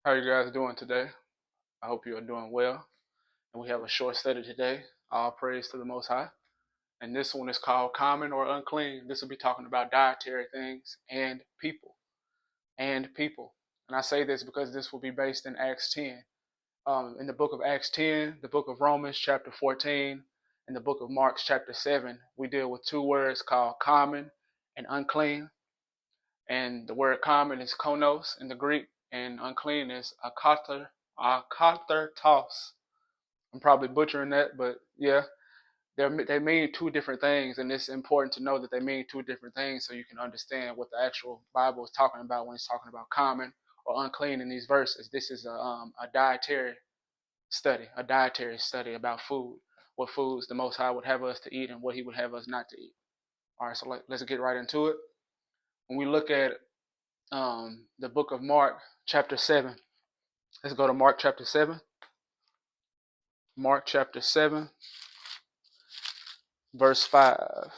How are you guys doing today? I hope you are doing well. And we have a short study today. All praise to the Most High. And this one is called Common or Unclean. This will be talking about dietary things and people. And people. And I say this because this will be based in Acts 10. In the book of Acts 10, the book of Romans chapter 14, and the book of Mark chapter 7, we deal with two words called common and unclean. And the word common is konos in the Greek, and unclean is akatertos. I'm probably butchering that, but yeah, they mean two different things, and it's important to know that they mean two different things so you can understand what the actual Bible is talking about when it's talking about common or unclean in these verses. This is a dietary study about food, what foods the Most High would have us to eat and what He would have us not to eat. All right, so let's get right into it. When we look at the book of Mark, chapter 7, let's go to Mark chapter 7. Mark chapter 7, verse 5.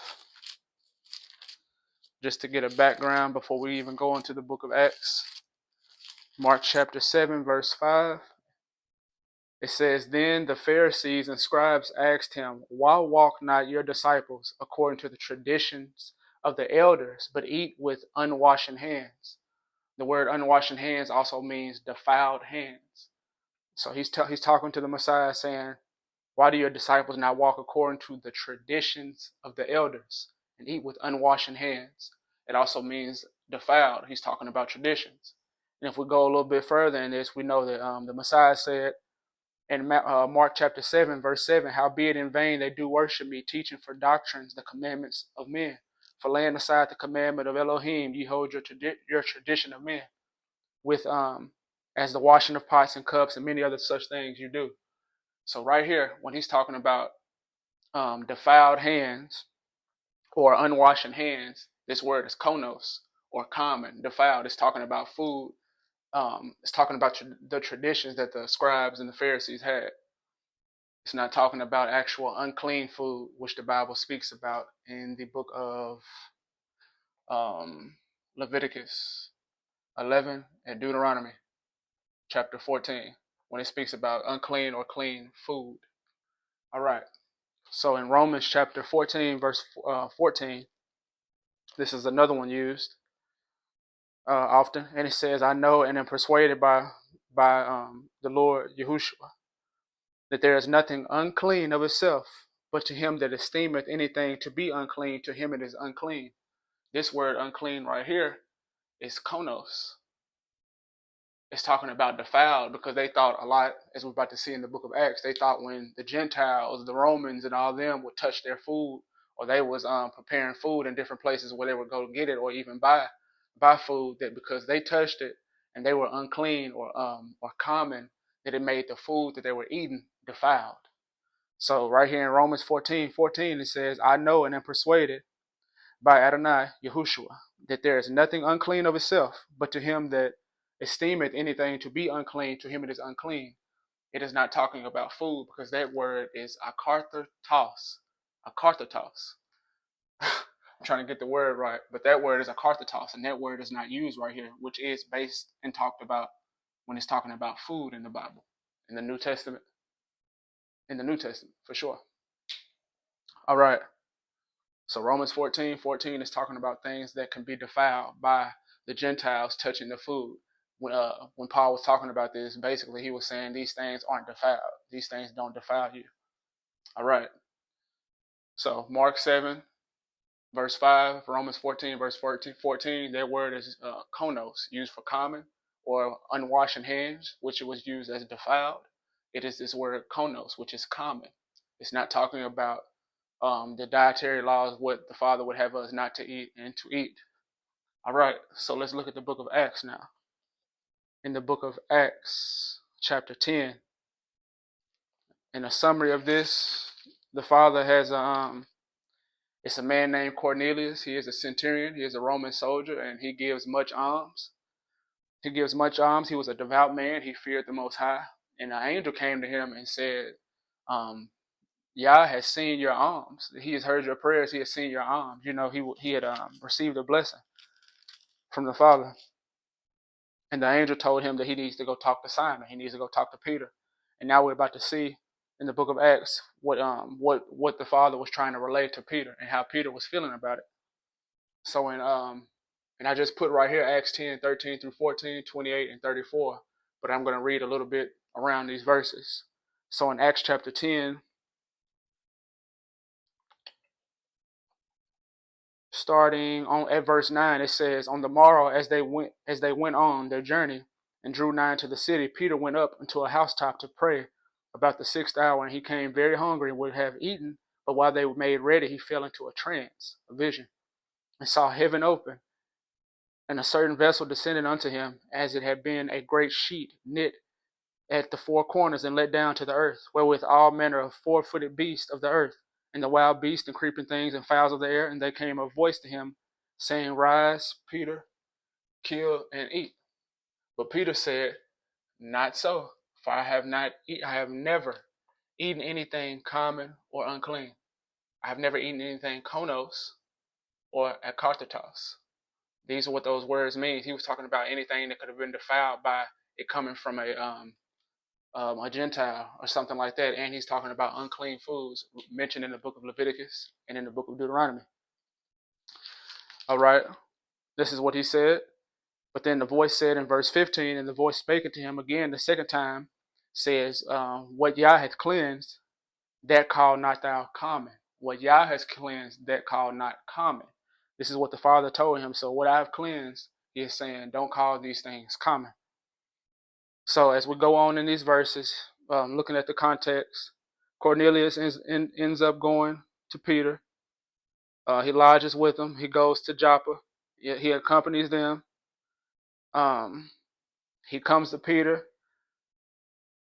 Just to get a background before we even go into the book of Acts. Mark chapter 7, verse 5. It says, Then the Pharisees and scribes asked him, Why walk not your disciples according to the traditions of the elders, but eat with unwashed hands? The word unwashed hands also means defiled hands. So he's talking to the Messiah saying, Why do your disciples not walk according to the traditions of the elders and eat with unwashed hands? It also means defiled. He's talking about traditions. And if we go a little bit further in this, we know that the Messiah said in Mark chapter 7, verse 7, Howbeit in vain they do worship me, teaching for doctrines the commandments of men. For laying aside the commandment of Elohim, ye hold your tradition of men, with as the washing of pots and cups and many other such things you do. So right here, when he's talking about defiled hands or unwashed hands, this word is konos or common. Defiled is talking about food. It's talking about the traditions that the scribes and the Pharisees had. It's not talking about actual unclean food, which the Bible speaks about in the book of um, Leviticus 11 and Deuteronomy chapter 14, when it speaks about unclean or clean food. All right. So in Romans chapter 14, verse 14, this is another one used often, and it says, "I know and am persuaded by the Lord Yahushua that there is nothing unclean of itself, but to him that esteemeth anything to be unclean, to him it is unclean." This word unclean right here is konos. It's talking about defiled because they thought a lot, as we're about to see in the book of Acts, they thought when the Gentiles, the Romans, and all them would touch their food, or they was preparing food in different places where they would go get it or even buy food, that because they touched it and they were unclean or common, that it made the food that they were eating defiled. So right here in Romans 14:14 it says, "I know and am persuaded by Adonai Yahushua that there is nothing unclean of itself, but to him that esteemeth anything to be unclean, to him it is unclean." It is not talking about food because that word is akarthatos. Akarthatos. I'm trying to get the word right, but that word is akarthatos, and that word is not used right here, which is based and talked about when it's talking about food in the Bible, in the New Testament, for sure. All right. So Romans 14:14 is talking about things that can be defiled by the Gentiles touching the food. When Paul was talking about this, basically he was saying these things aren't defiled. These things don't defile you. All right. So Mark 7, verse 5, Romans 14, verse 14, that word is konos, used for common or unwashing hands, which it was used as defiled. It is this word konos, which is common. It's not talking about the dietary laws, what the Father would have us not to eat and to eat. All right, so let's look at the book of Acts now. In the book of Acts, chapter 10, in a summary of this, the Father has it's a man named Cornelius. He is a centurion. He is a Roman soldier, and he gives much alms. He gives much alms. He was a devout man. He feared the Most High. And an angel came to him and said, um, Yah has seen your alms. He has heard your prayers. He has seen your alms. You know, he had received a blessing from the Father. And the angel told him that he needs to go talk to Simon. He needs to go talk to Peter. And now we're about to see in the book of Acts what the Father was trying to relate to Peter and how Peter was feeling about it. So and I just put right here Acts 10, 13 through 14, 28, and 34. But I'm going to read a little bit around these verses. So in Acts chapter 10, starting on at verse 9, it says, "On the morrow, as they went on their journey and drew nigh to the city, Peter went up into a housetop to pray about the 6th hour, and he came very hungry and would have eaten. But while they were made ready, he fell into a trance, a vision, and saw heaven open, and a certain vessel descended unto him, as it had been a great sheet knit at the four corners and let down to the earth, wherewith all manner of four-footed beasts of the earth, and the wild beasts and creeping things and fowls of the air. And there came a voice to him, saying, Rise, Peter, kill and eat. But Peter said, Not so, for I have never eaten anything common or unclean. I have never eaten anything konos or akartatos. These are what those words mean. He was talking about anything that could have been defiled by it coming from a Gentile or something like that. And he's talking about unclean foods mentioned in the book of Leviticus and in the book of Deuteronomy. All right, this is what he said. But then the voice said in verse 15, and the voice spake unto him again the second time, says, What Yah hath cleansed, that call not thou common. What Yah has cleansed, that call not common. This is what the Father told him. So what I have cleansed, he is saying, don't call these things common. So as we go on in these verses, looking at the context, Cornelius ends up going to Peter. He lodges with him. He goes to Joppa. He accompanies them. He comes to Peter,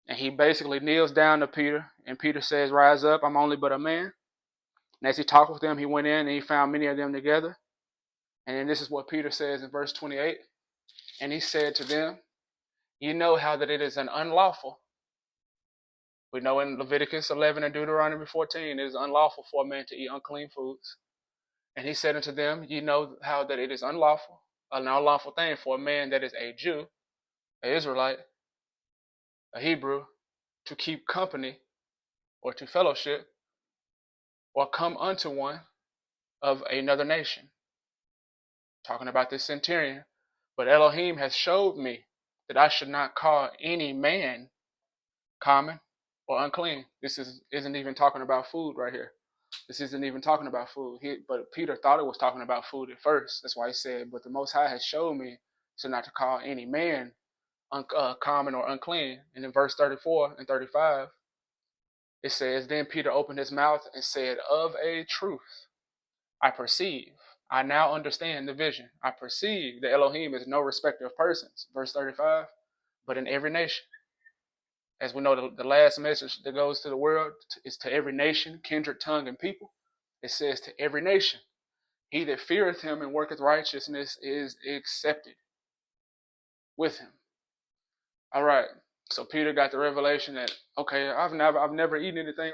and he basically kneels down to Peter. And Peter says, Rise up, I'm only but a man. And as he talked with them, he went in and he found many of them together. And then this is what Peter says in verse 28. And he said to them, You know how that it is an unlawful. We know in Leviticus 11 and Deuteronomy 14, it is unlawful for a man to eat unclean foods. And he said unto them, You know how that it is unlawful, an unlawful thing for a man that is a Jew, an Israelite, a Hebrew, to keep company or to fellowship or come unto one of another nation. Talking about this centurion. But Elohim has showed me that I should not call any man common or unclean. This isn't even talking about food right here. This isn't even talking about food. But Peter thought it was talking about food at first. That's why he said, But the Most High has showed me so not to call any man common or unclean. And in verse 34 and 35, it says, Then Peter opened his mouth and said, Of a truth, I perceive. I now understand the vision. I perceive that Elohim is no respecter of persons. Verse 35, but in every nation. As we know, the last message that goes to the world is to every nation, kindred, tongue, and people. It says to every nation, He that feareth him and worketh righteousness is accepted with him. All right. So Peter got the revelation that, okay, I've never eaten anything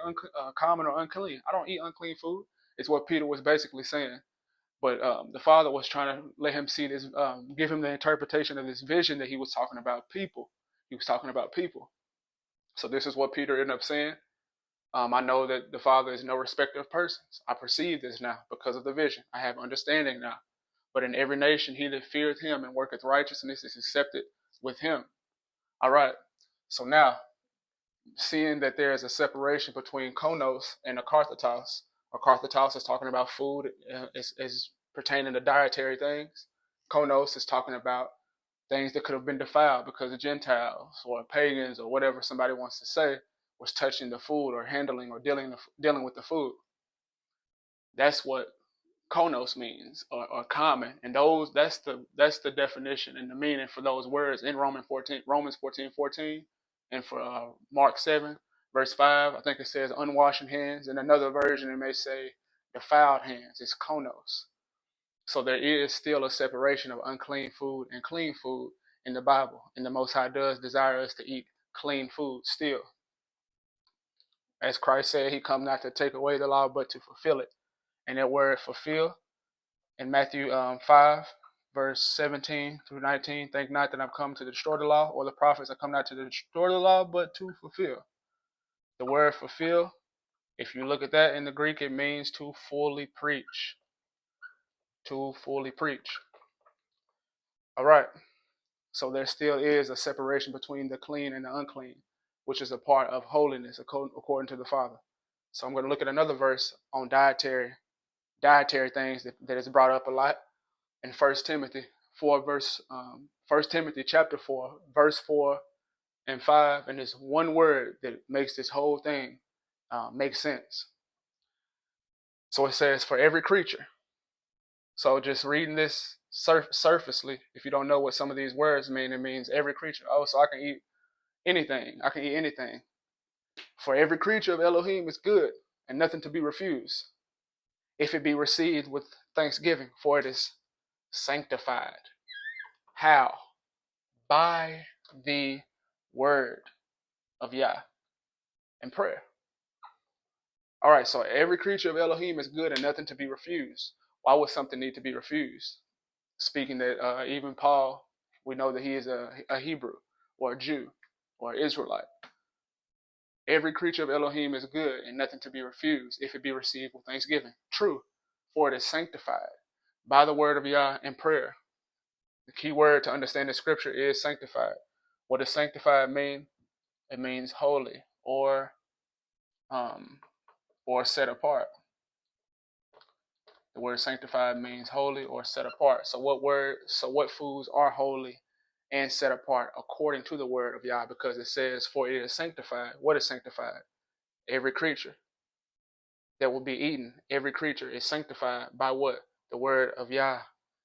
common or unclean. I don't eat unclean food. It's what Peter was basically saying. But the Father was trying to let him see this, give him the interpretation of this vision that he was talking about people. He was talking about people. So this is what Peter ended up saying. I know that the Father is no respecter of persons. I perceive this now because of the vision. I have understanding now. But in every nation, he that feareth him and worketh righteousness is accepted with him. All right. So now, seeing that there is a separation between konos and a karthatos, or karthatos is talking about food is pertaining to dietary things. Konos is talking about things that could have been defiled because the Gentiles or pagans or whatever somebody wants to say was touching the food or handling or dealing with the food. That's what konos means, or common, and that's the definition and the meaning for those words in Romans 14:14, and for Mark 7 verse 5. I think it says unwashed hands. In another version, it may say defiled hands. It's konos. So there is still a separation of unclean food and clean food in the Bible, and the Most High does desire us to eat clean food still. As Christ said, He come not to take away the law, but to fulfill it. And that word fulfill in Matthew 5, verse 17 through 19. Think not that I've come to destroy the law or the prophets. I come not to destroy the law, but to fulfill. The word fulfill, if you look at that in the Greek, it means to fully preach. To fully preach. All right. So there still is a separation between the clean and the unclean, which is a part of holiness according to the Father. So I'm going to look at another verse on dietary things that is brought up a lot in 1 Timothy 4 verse 1 Timothy chapter 4 verse 4 and 5, and it's one word that makes this whole thing make sense. So it says, for every creature. So just reading this surfacely, if you don't know what some of these words mean, it means every creature. Oh, so I can eat anything. I can eat anything. For every creature of Elohim is good, and nothing to be refused, if it be received with thanksgiving, for it is sanctified. How? By the word of Yah and prayer. All right, so every creature of Elohim is good and nothing to be refused. Why would something need to be refused? Speaking that even Paul, we know that he is a Hebrew or a Jew or Israelite. Every creature of Elohim is good and nothing to be refused if it be received with thanksgiving. True, for it is sanctified by the word of Yah and prayer. The key word to understand the scripture is sanctified. What does sanctified mean? It means holy or set apart. The word sanctified means holy or set apart. So what foods are holy and set apart according to the word of Yah? Because it says, for it is sanctified. What is sanctified? Every creature that will be eaten, every creature is sanctified by what? The word of Yah.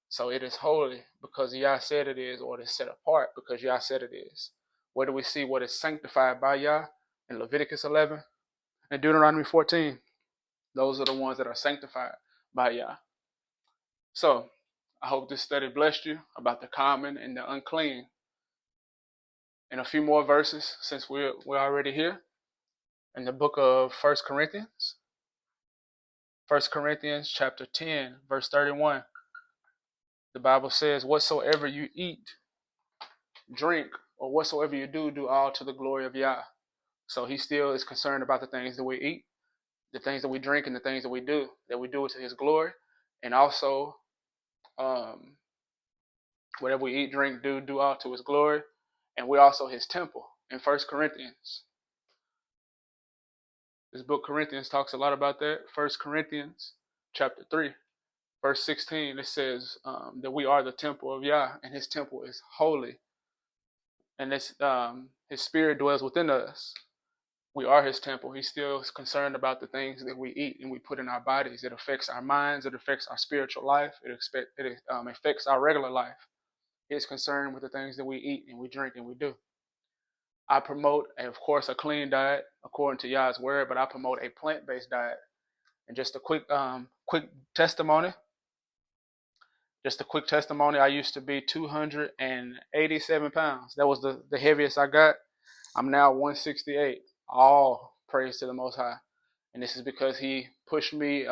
So it is holy because Yah said it is, or it is set apart because Yah said it is. Where do we see what is sanctified by Yah? In Leviticus 11 and Deuteronomy 14. Those are the ones that are sanctified by Yah. So I hope this study blessed you about the common and the unclean. In a few more verses, since we're already here, in the book of 1 Corinthians. 1 Corinthians chapter 10, verse 31. The Bible says, whatsoever you eat, drink, or whatsoever you do, do all to the glory of Yah. So he still is concerned about the things that we eat, the things that we drink, and the things that we do it to his glory. And also, whatever we eat, drink, do all to his glory. And we're also his temple in 1 Corinthians. This book Corinthians talks a lot about that. 1 Corinthians chapter 3, verse 16, it says that we are the temple of Yah, and his temple is holy. And his spirit dwells within us. We are his temple. He still is concerned about the things that we eat and we put in our bodies. It affects our minds. It affects our spiritual life. It affects our regular life. He is concerned with the things that we eat and we drink and we do. I promote, of course, a clean diet according to Yah's word, but I promote a plant-based diet. And just a quick testimony. I used to be 287 pounds. That was the heaviest I got. I'm now 168. All praise to the Most High. And this is because he pushed me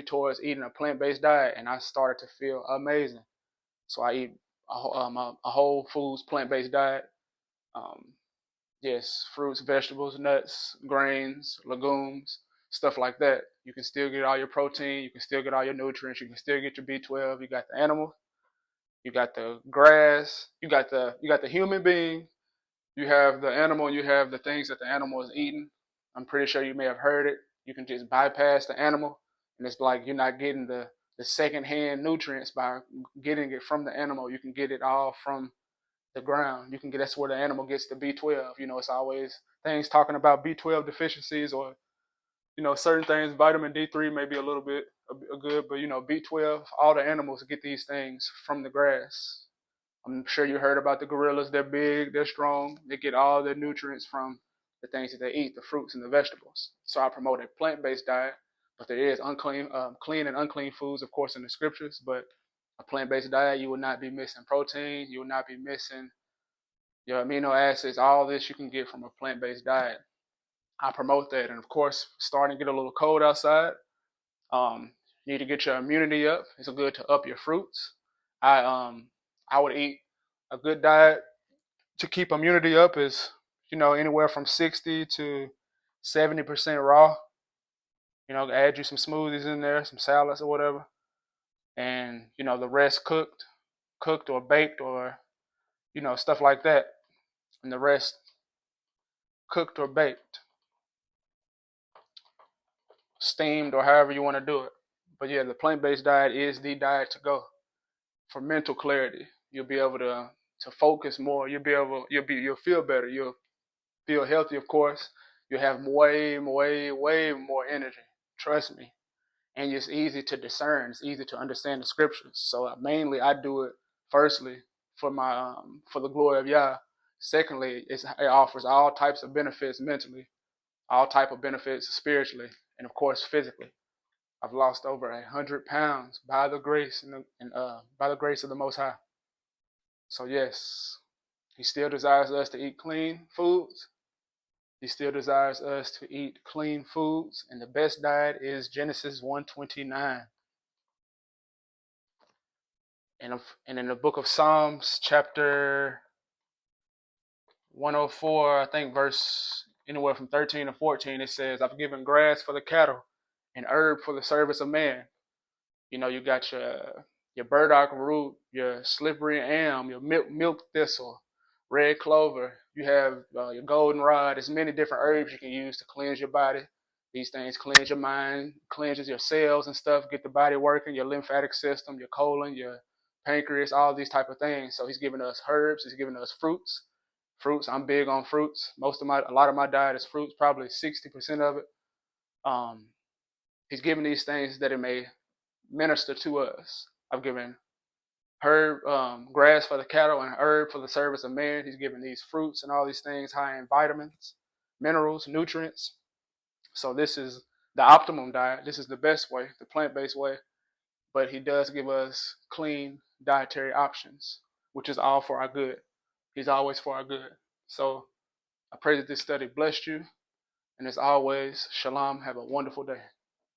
towards eating a plant-based diet, and I started to feel amazing. So I eat a whole foods plant-based diet. Yes, fruits, vegetables, nuts, grains, legumes, stuff like that. You can still get all your protein. You can still get all your nutrients. You can still get your B12. You got the animals. You got the grass. You got the human being. You have the animal. You have the things that the animal is eating. I'm pretty sure you may have heard it. You can just bypass the animal, and it's like you're not getting the second-hand nutrients by getting it from the animal. You can get it all from the ground. That's where the animal gets the B12. It's always things talking about B12 deficiencies or certain things. Vitamin D3 may be a little bit good, but B12. All the animals get these things from the grass. I'm sure you heard about the gorillas. They're big, they're strong. They get all their nutrients from the things that they eat, the fruits and the vegetables. So I promote a plant-based diet, but there is clean and unclean foods, of course, in the scriptures. But a plant-based diet, you will not be missing protein. You will not be missing your amino acids. All this you can get from a plant-based diet. I promote that. And of course, starting to get a little cold outside. You need to get your immunity up. It's good to up your fruits. I would eat a good diet to keep immunity up is, anywhere from 60 to 70% raw. Add you some smoothies in there, some salads or whatever, and the rest cooked or baked or stuff like that, and the rest cooked or baked, steamed or however you want to do it. But yeah, the plant-based diet is the diet to go for mental clarity. You'll be able to focus more. You'll feel better. You'll feel healthy, of course. You'll have way more energy. Trust me. And it's easy to discern. It's easy to understand the scriptures. So mainly, I do it firstly for the glory of Yah. Secondly, it offers all types of benefits mentally, all type of benefits spiritually, and of course physically. I've lost over 100 pounds by the grace and by the grace of the Most High. So yes, He still desires us to eat clean foods. He still desires us to eat clean foods, and the best diet is Genesis 1:29. And in the book of Psalms, chapter 104, I think verse anywhere from 13 to 14, it says, I've given grass for the cattle and herb for the service of man. You got your burdock root, your slippery elm, your milk thistle, red clover. You have your goldenrod. There's many different herbs you can use to cleanse your body. These things cleanse your mind, cleanses your cells and stuff, get the body working, your lymphatic system, your colon, your pancreas, all these type of things. So he's giving us herbs. He's giving us fruits. Fruits. I'm big on fruits. A lot of my diet is fruits. Probably 60% of it. He's giving these things that it may minister to us. I've given herb, grass for the cattle and herb for the service of man. He's given these fruits and all these things high in vitamins, minerals, nutrients. So this is the optimum diet. This is the best way, the plant-based way. But he does give us clean dietary options, which is all for our good. He's always for our good. So I pray that this study blessed you. And as always, shalom. Have a wonderful day.